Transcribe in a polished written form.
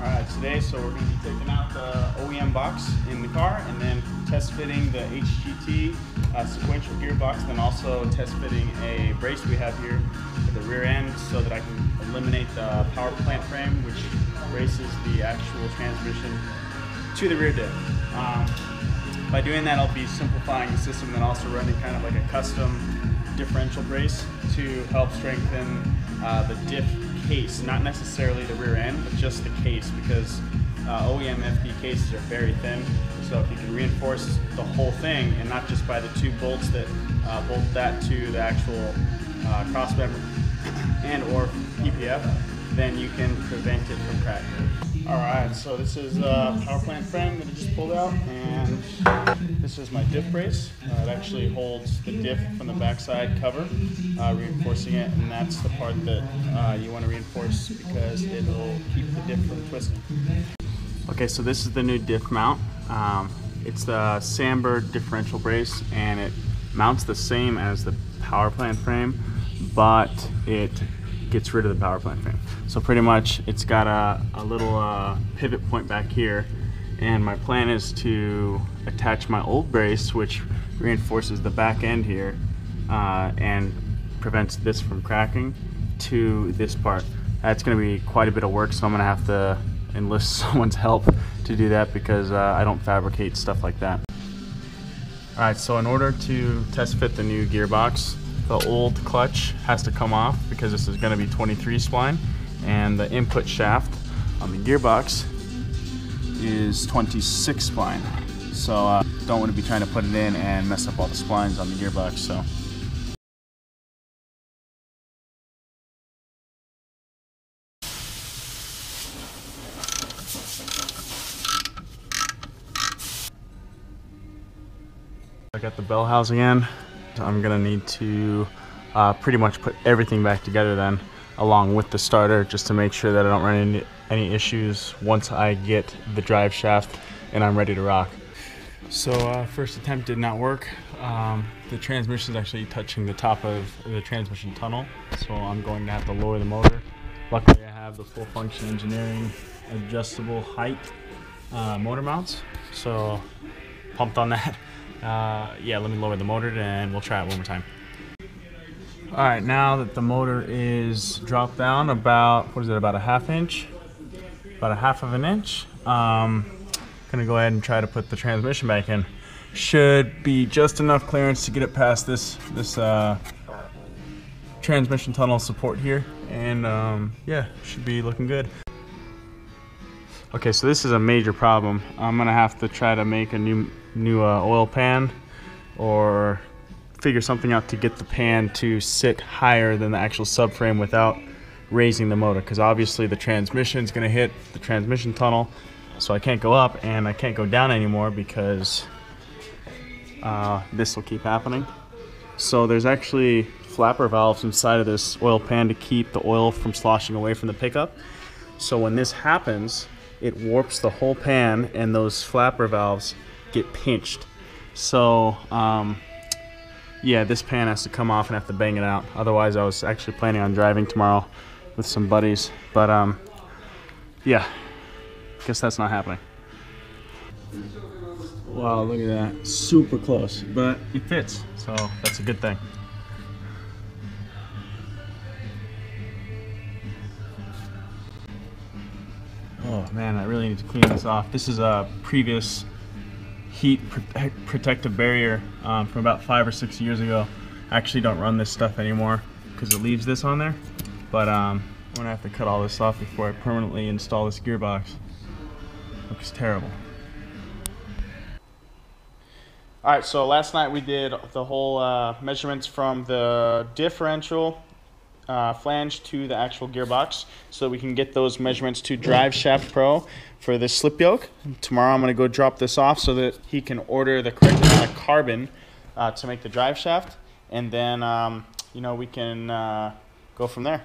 Alright, today so we're going to be taking out the OEM box in the car and then test fitting the HGT Sequential Gear box, then also test fitting a brace we have here for the rear end so that I can eliminate the power plant frame, which braces the actual transmission to the rear diff. By doing that, I'll be simplifying the system and also running kind of like a custom differential brace to help strengthen the diff case, not necessarily the rear end, but just the case, because OEM FD cases are very thin. So if you can reinforce the whole thing and not just by the two bolts that bolt that to the actual cross member and or PPF, then you can prevent it from cracking. Alright, so this is a power plant frame that I just pulled out, and this is my diff brace. It actually holds the diff from the backside cover, reinforcing it, and that's the part that you want to reinforce because it'll keep the diff from twisting. Okay, so this is the new diff mount. It's the Sandberg differential brace, and it mounts the same as the power plant frame, but it gets rid of the power plant frame. So pretty much it's got a little pivot point back here, and my plan is to attach my old brace, which reinforces the back end here and prevents this from cracking, to this part. That's going to be quite a bit of work, so I'm going to have to enlist someone's help to do that because I don't fabricate stuff like that. Alright, so in order to test fit the new gearbox, the old clutch has to come off because this is going to be 23 spline, and the input shaft on the gearbox is 26 spline. So don't want to be trying to put it in and mess up all the splines on the gearbox. So I got the bell housing in. I'm gonna need to pretty much put everything back together then, along with the starter, just to make sure that I don't run into any issues once I get the drive shaft and I'm ready to rock. So first attempt did not work. The transmission is actually touching the top of the transmission tunnel, so I'm going to have to lower the motor. Luckily I have the full function engineering adjustable height motor mounts, so pumped on that. Yeah, let me lower the motor and we'll try it one more time. Alright, now that the motor is dropped down about, what is it, about a half inch? About a half of an inch. Gonna go ahead and try to put the transmission back in. Should be just enough clearance to get it past this transmission tunnel support here, and yeah, should be looking good. Okay, so this is a major problem. I'm gonna have to try to make a new oil pan or figure something out to get the pan to sit higher than the actual subframe without raising the motor, because obviously the transmission is going to hit the transmission tunnel, so I can't go up and I can't go down anymore because this will keep happening. So there's actually flapper valves inside of this oil pan to keep the oil from sloshing away from the pickup. So when this happens, it warps the whole pan and those flapper valves get pinched. So yeah, this pan has to come off and have to bang it out. Otherwise I was actually planning on driving tomorrow with some buddies, but yeah, guess that's not happening. Wow, look at that, super close, but it fits, so that's a good thing. Oh man, I really need to clean this off. This is a previous heat protective barrier from about 5 or 6 years ago. I actually don't run this stuff anymore because it leaves this on there, but I'm gonna have to cut all this off before I permanently install this gearbox. Looks terrible. Alright, so last night we did the whole measurements from the differential flange to the actual gearbox, so we can get those measurements to Drive Shaft Pro for this slip yoke. Tomorrow I'm going to go drop this off so that he can order the correct amount of carbon to make the drive shaft, and then you know, we can go from there.